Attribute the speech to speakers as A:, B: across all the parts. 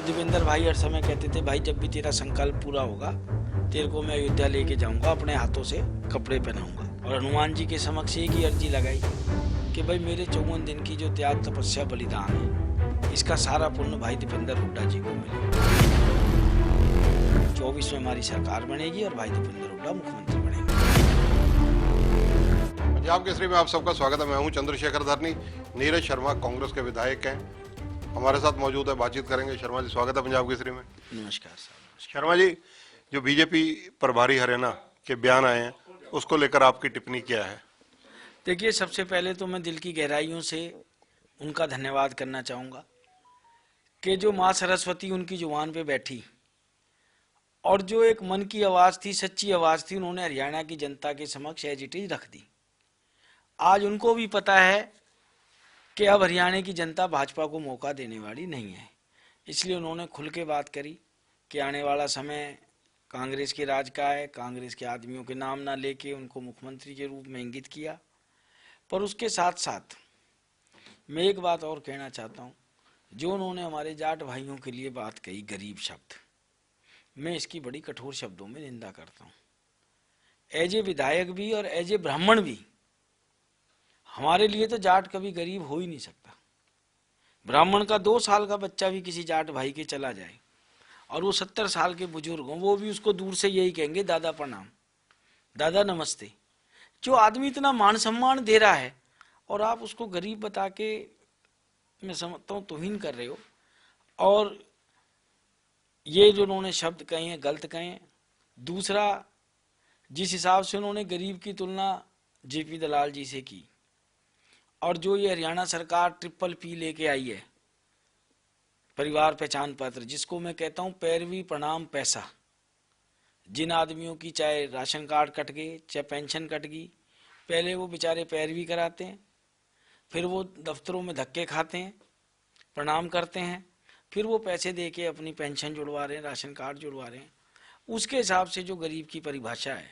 A: दीपेंद्र भाई हर समय कहते थे, भाई जब भी तेरा संकल्प पूरा होगा तेरे को मैं अयोध्या लेके जाऊंगा, अपने हाथों से कपड़े पहनाऊंगा। और हनुमान जी के समक्ष एक ही अर्जी लगाई कि भाई मेरे 54 दिन की जो त्याग तपस्या बलिदान है, इसका सारा पुण्य भाई दीपेंद्र हुड्डा जी को मिले। 24 में हमारी सरकार बनेगी और भाई दीपेंद्र हुड्डा मुख्यमंत्री बनेंगे।
B: पंजाब केसरी में आप सबका स्वागत है। मैं हूं चंद्रशेखर धरनी। नीरज शर्मा कांग्रेस के विधायक हैं, हमारे साथ मौजूद है, बातचीत करेंगे। शर्मा जी, स्वागत है पंजाब केसरी में।
A: नमस्कार साहब।
B: शर्मा जी, जो बीजेपी प्रभारी हरियाणा के बयान आए हैं, उसको लेकर आपकी टिप्पणी क्या है?
A: देखिए, सबसे पहले तो मैं दिल की गहराइयों से उनका धन्यवाद करना चाहूँगा कि जो माँ सरस्वती उनकी जुबान पे बैठी और जो एक मन की आवाज़ थी, सच्ची आवाज़ थी, उन्होंने हरियाणा की जनता के समक्ष एज इट इज रख दी। आज उनको भी पता है कि अब हरियाणा की जनता भाजपा को मौका देने वाली नहीं है, इसलिए उन्होंने खुल के बात करी कि आने वाला समय कांग्रेस के राज का है। कांग्रेस के आदमियों के नाम ना लेके उनको मुख्यमंत्री के रूप में इंगित किया। पर उसके साथ साथ मैं एक बात और कहना चाहता हूँ, जो उन्होंने हमारे जाट भाइयों के लिए बात कही, गरीब शब्द, मैं इसकी बड़ी कठोर शब्दों में निंदा करता हूँ। एज ए विधायक भी और एज ए ब्राह्मण भी, हमारे लिए तो जाट कभी गरीब हो ही नहीं सकता। ब्राह्मण का 2 साल का बच्चा भी किसी जाट भाई के चला जाए और वो 70 साल के बुजुर्ग हों, वो भी उसको दूर से यही कहेंगे, दादा प्रणाम, दादा नमस्ते। जो आदमी इतना मान सम्मान दे रहा है और आप उसको गरीब बता के, मैं समझता हूँ, तौहीन कर रहे हो। और ये जो उन्होंने शब्द कहे हैं, गलत कहे हैं। दूसरा, जिस हिसाब से उन्होंने गरीब की तुलना जेपी दलाल जी से की, और जो ये हरियाणा सरकार ट्रिपल पी लेके आई है, परिवार पहचान पत्र, जिसको मैं कहता हूँ पैरवी प्रणाम पैसा, जिन आदमियों की चाहे राशन कार्ड कट गए, चाहे पेंशन कट गई, पहले वो बेचारे पैरवी कराते हैं, फिर वो दफ्तरों में धक्के खाते हैं, प्रणाम करते हैं, फिर वो पैसे दे के अपनी पेंशन जुड़वा रहे हैं, राशन कार्ड जुड़वा रहे हैं। उसके हिसाब से जो गरीब की परिभाषा है,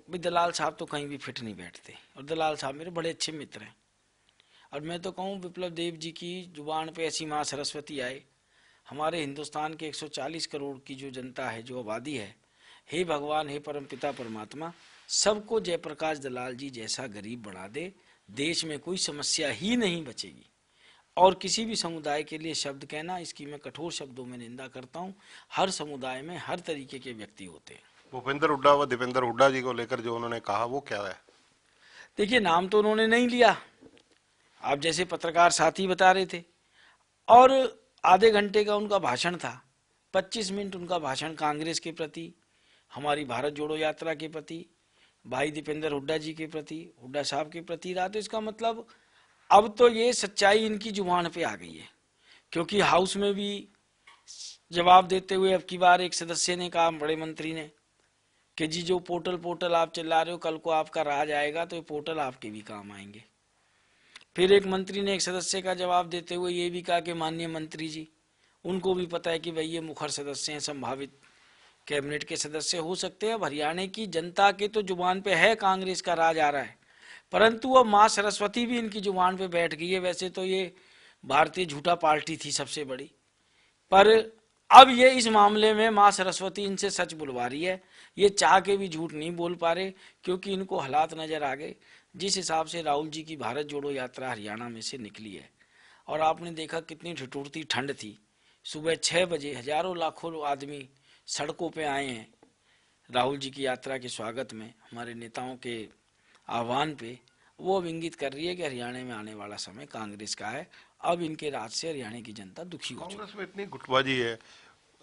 A: भाई दलाल साहब तो कहीं भी फिट नहीं बैठते। और दलाल साहब मेरे बड़े अच्छे मित्र हैं। और मैं तो कहूँ, विप्लव देव जी की जुबान पे ऐसी माँ सरस्वती आए, हमारे हिंदुस्तान के 140 करोड़ की जो जनता है, जो आबादी है, हे भगवान, हे परमपिता परमात्मा, सबको जयप्रकाश दलाल जी जैसा गरीब बना दे, देश में कोई समस्या ही नहीं बचेगी। और किसी भी समुदाय के लिए शब्द कहना, इसकी मैं कठोर शब्दों में निंदा करता हूँ। हर समुदाय में हर तरीके के व्यक्ति होते हैं।
B: भूपेंद्र हुड्डा व दीपेंद्र हुड्डा जी को लेकर जो उन्होंने कहा, वो क्या है?
A: देखिए, नाम तो उन्होंने नहीं लिया, आप जैसे पत्रकार साथी बता रहे थे, और आधे घंटे का उनका भाषण था। 25 मिनट उनका भाषण कांग्रेस के प्रति, हमारी भारत जोड़ो यात्रा के प्रति, भाई दीपेंद्र हुड्डा जी के प्रति, हुड्डा साहब के प्रति रहा। तो इसका मतलब अब तो ये सच्चाई इनकी जुबान पे आ गई है। क्योंकि हाउस में भी जवाब देते हुए अब की बार एक सदस्य ने कहा, बड़े मंत्री ने, कि जी जो पोर्टल आप चिल्ला रहे हो, कल को आपका राज आएगा तो ये पोर्टल आपके भी काम आएंगे। फिर एक मंत्री ने एक सदस्य का जवाब देते हुए ये भी कहा कि माननीय मंत्री जी, उनको भी पता है कि भाई ये मुखर सदस्य हैं, संभावित कैबिनेट के सदस्य हो सकते हैं। अब हरियाणा की जनता के तो जुबान पे है कांग्रेस का राज आ रहा है, परंतु अब माँ सरस्वती भी इनकी जुबान पे बैठ गई है। वैसे तो ये भारतीय झूठा पार्टी थी सबसे बड़ी, पर अब ये इस मामले में माँ सरस्वती इनसे सच बुलवा रही है। ये चाह के भी झूठ नहीं बोल पा रहे, क्योंकि इनको हालात नजर आ गए। जिस हिसाब से राहुल जी की भारत जोड़ो यात्रा हरियाणा में से निकली है, और आपने देखा कितनी ठिठुरती ठंड थी, सुबह 6 बजे हजारों लाखों आदमी सड़कों पे आए हैं राहुल जी की यात्रा के स्वागत में, हमारे नेताओं के आह्वान पे। वो अब इंगित कर रही है कि हरियाणा में आने वाला समय कांग्रेस का है। अब इनके राज से हरियाणा की जनता दुखी हो चुकी है।
B: कांग्रेस में इतनी गुटबाजी है,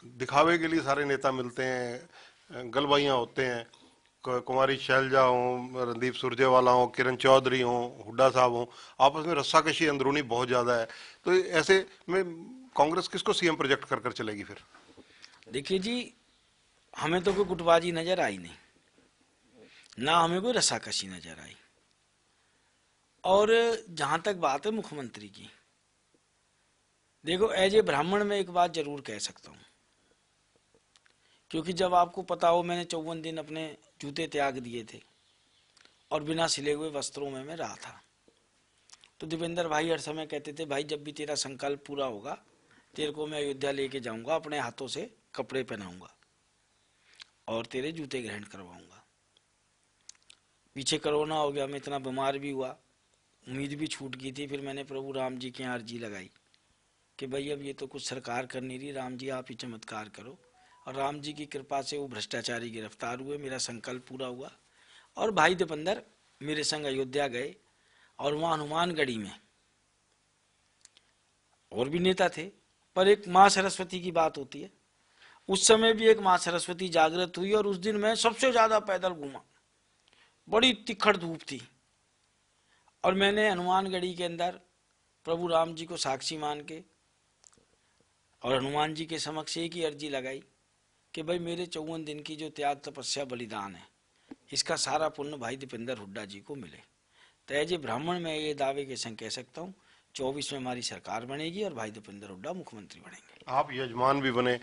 B: दिखावे के लिए सारे नेता मिलते हैं, गलबाइयाँ होते हैं। कुमारी शैलजा हो, रणदीप सुरजेवाला हो, किरण चौधरी हो, हुड्डा साहब हो, आपस में रस्साकशी अंदरूनी बहुत ज्यादा है। तो ऐसे में कांग्रेस किसको सीएम प्रोजेक्ट कर कर चलेगी फिर?
A: देखिए जी, हमें तो कोई गुटबाजी नजर आई नहीं, ना हमें कोई रस्साकशी नजर आई। और जहां तक बात है मुख्यमंत्री की, देखो, एज ए ब्राह्मण में एक बात जरूर कह सकता हूं, क्योंकि जब आपको पता हो, मैंने 54 दिन अपने जूते त्याग दिए थे और बिना सिले हुए वस्त्रों में मैं रहा था। तो दीपेंद्र भाई हर समय कहते थे, भाई जब भी तेरा संकल्प पूरा होगा तेरे को मैं अयोध्या लेके जाऊंगा, अपने हाथों से कपड़े पहनाऊंगा और तेरे जूते ग्रहण करवाऊंगा। पीछे कोरोना हो गया, मैं इतना बीमार भी हुआ, उम्मीद भी छूट गई थी। फिर मैंने प्रभु राम जी के यहाँ अर्जी लगाई कि भाई अब ये तो कुछ सरकार कर नहीं रही, राम जी आप ही चमत्कार करो। और राम जी की कृपा से वो भ्रष्टाचारी गिरफ्तार हुए, मेरा संकल्प पूरा हुआ और भाई दीपेंद्र मेरे संग अयोध्या गए। और वहाँ हनुमानगढ़ी में और भी नेता थे, पर एक माँ सरस्वती की बात होती है, उस समय भी एक माँ सरस्वती जागृत हुई और उस दिन मैं सबसे ज्यादा पैदल घूमा। बड़ी तिखड़ धूप थी और मैंने हनुमानगढ़ी के अंदर प्रभु राम जी को साक्षी मान के और हनुमान जी के समक्ष एक ही अर्जी लगाई कि भाई मेरे 54 दिन की जो त्याग तपस्या बलिदान है, इसका सारा पुण्य भाई दीपेंद्र हुड्डा जी को मिले। तो एज ए ब्राह्मण मैं ये दावे के संग कह सकता हूँ 24 में हमारी सरकार बनेगी और भाई दीपेंद्र हुड्डा मुख्यमंत्री बनेंगे।
B: आप यजमान भी बने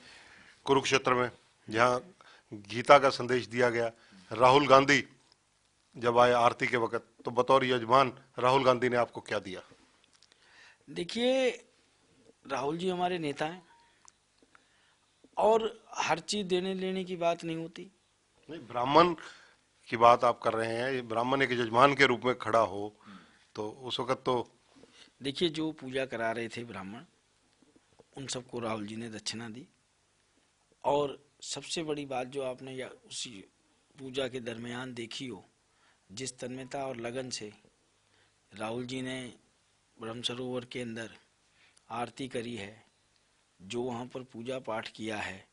B: कुरुक्षेत्र में, जहाँ गीता का संदेश दिया गया। राहुल गांधी जब आए आरती के वक्त, तो बतौर यजमान राहुल गांधी ने आपको क्या दिया?
A: देखिए, राहुल जी हमारे नेता हैं और हर चीज देने लेने की बात नहीं होती।
B: नहीं, ब्राह्मण की बात आप कर रहे हैं, ब्राह्मण एक यजमान के रूप में खड़ा हो, तो उस वक्त तो
A: देखिए, जो पूजा करा रहे थे ब्राह्मण, उन सबको राहुल जी ने दक्षिणा दी। और सबसे बड़ी बात जो आपने या उसी पूजा के दरमियान देखी हो, जिस तन्मयता और लगन से राहुल जी ने ब्रह्म सरोवर के अंदर आरती करी है, जो वहाँ पर पूजा पाठ किया है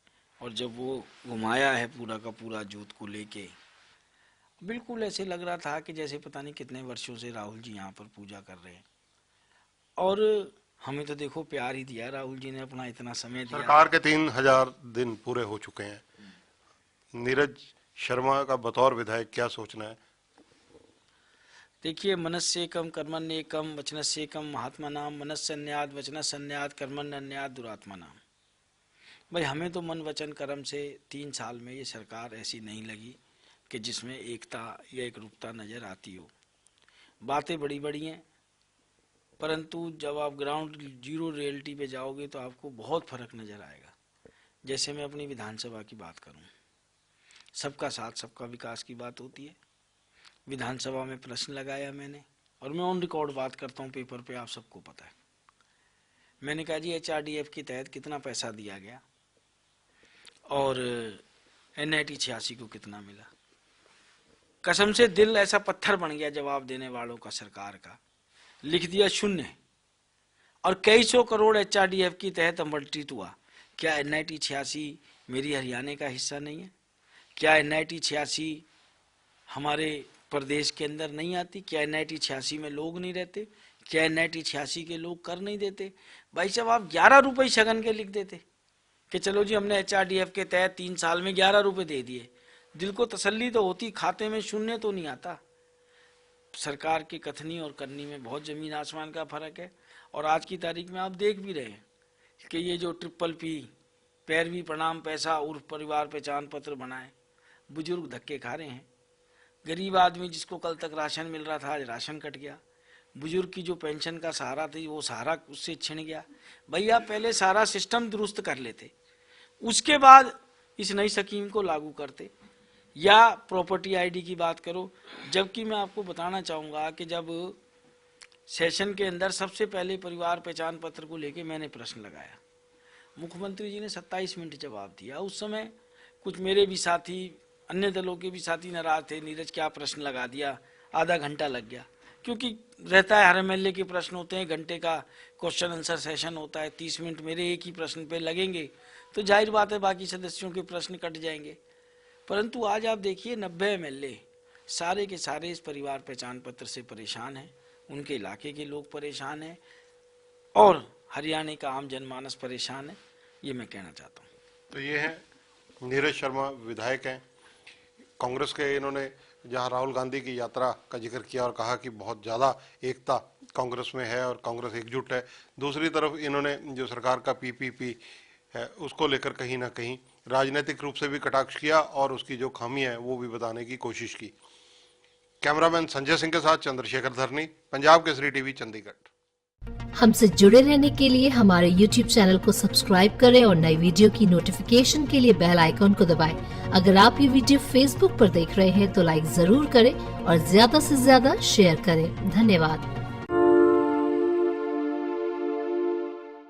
A: और जब वो घुमाया है पूरा का पूरा जोत को लेके, बिल्कुल ऐसे लग रहा था कि जैसे पता नहीं कितने वर्षों से राहुल जी यहाँ पर पूजा कर रहे हैं। और हमें तो देखो प्यार ही दिया, राहुल जी ने अपना इतना समय दिया।
B: सरकार के 3000 दिन पूरे हो चुके हैं। नीरज शर्मा का बतौर विधायक क्या सोचना है?
A: देखिए, मनस्येकम कर्मण्येकम वचनस्येकम महात्मा नाम, मनस्सन्याद वचनसन्याद कर्मण्यन्याद दुरात्मा नाम। भाई हमें तो मन वचन कर्म से 3 साल में ये सरकार ऐसी नहीं लगी कि जिसमें एकता या एक रूपता नजर आती हो। बातें बड़ी बड़ी हैं, परंतु जब आप ग्राउंड जीरो रियलिटी पे जाओगे तो आपको बहुत फर्क नजर आएगा। जैसे मैं अपनी विधानसभा की बात करूं, सबका साथ सबका विकास की बात होती है। विधानसभा में प्रश्न लगाया मैंने, और मैं ऑन रिकॉर्ड बात करता हूं पेपर पे, आप सबको पता है। मैंने कहा जी HRDF के तहत कितना पैसा दिया गया और NIT 86 को कितना मिला। कसम से दिल ऐसा पत्थर बन गया जवाब देने वालों का, सरकार का। लिख दिया 0। और कई सौ करोड़ HRDF के तहत आवंटित हुआ। क्या NIT 86 मेरी हरियाणा का हिस्सा नहीं है? क्या NIT 86 हमारे प्रदेश के अंदर नहीं आती? क्या NIT 86 में लोग नहीं रहते? क्या NIT 86 के लोग कर नहीं देते? भाई साहब, आप 11 रुपए शगन के लिख देते कि चलो जी हमने HRDF के तहत 3 साल में 11 रुपए दे दिए, दिल को तसल्ली तो होती, खाते में 0 तो नहीं आता। सरकार की कथनी और करनी में बहुत जमीन आसमान का फर्क है। और आज की तारीख में आप देख भी रहे हैं कि ये जो PPP पैरवी प्रणाम पैसा उर्फ परिवार पहचान पत्र बनाए, बुजुर्ग धक्के खा रहे हैं। गरीब आदमी जिसको कल तक राशन मिल रहा था, आज राशन कट गया। बुजुर्ग की जो पेंशन का सहारा थी, वो सहारा उससे छिन गया। भैया पहले सारा सिस्टम दुरुस्त कर लेते, उसके बाद इस नई स्कीम को लागू करते। या प्रॉपर्टी ID की बात करो, जबकि मैं आपको बताना चाहूँगा कि जब सेशन के अंदर सबसे पहले परिवार पहचान पत्र को लेके मैंने प्रश्न लगाया, मुख्यमंत्री जी ने 27 मिनट जवाब दिया। उस समय कुछ मेरे भी साथी, अन्य दलों के भी साथी नाराज थे, नीरज क्या प्रश्न लगा दिया, आधा घंटा लग गया। क्योंकि रहता है हर MLA के प्रश्न होते हैं, घंटे का क्वेश्चन आंसर सेशन होता है, 30 मिनट मेरे एक ही प्रश्न पे लगेंगे, तो जाहिर बात है बाकी सदस्यों के प्रश्न कट जाएंगे। परंतु आज आप देखिए 90 MLA सारे के सारे इस परिवार पहचान पत्र से परेशान हैं, उनके इलाके के लोग परेशान हैं और हरियाणा का आम जनमानस परेशान है, ये मैं कहना चाहता हूँ।
B: तो ये है नीरज शर्मा, विधायक हैं कांग्रेस के। इन्होंने जहां राहुल गांधी की यात्रा का जिक्र किया और कहा कि बहुत ज़्यादा एकता कांग्रेस में है और कांग्रेस एकजुट है, दूसरी तरफ इन्होंने जो सरकार का PPP है उसको लेकर कहीं ना कहीं राजनीतिक रूप से भी कटाक्ष किया और उसकी जो खामी है वो भी बताने की कोशिश की। कैमरामैन संजय सिंह के साथ चंद्रशेखर धरनी, पंजाब केसरी TV, चंडीगढ़।
C: हमसे जुड़े रहने के लिए हमारे YouTube चैनल को सब्सक्राइब करें और नई वीडियो की नोटिफिकेशन के लिए बेल आइकॉन को दबाएं। अगर आप ये वीडियो Facebook पर देख रहे हैं तो लाइक जरूर करें और ज्यादा से ज्यादा शेयर करें। धन्यवाद।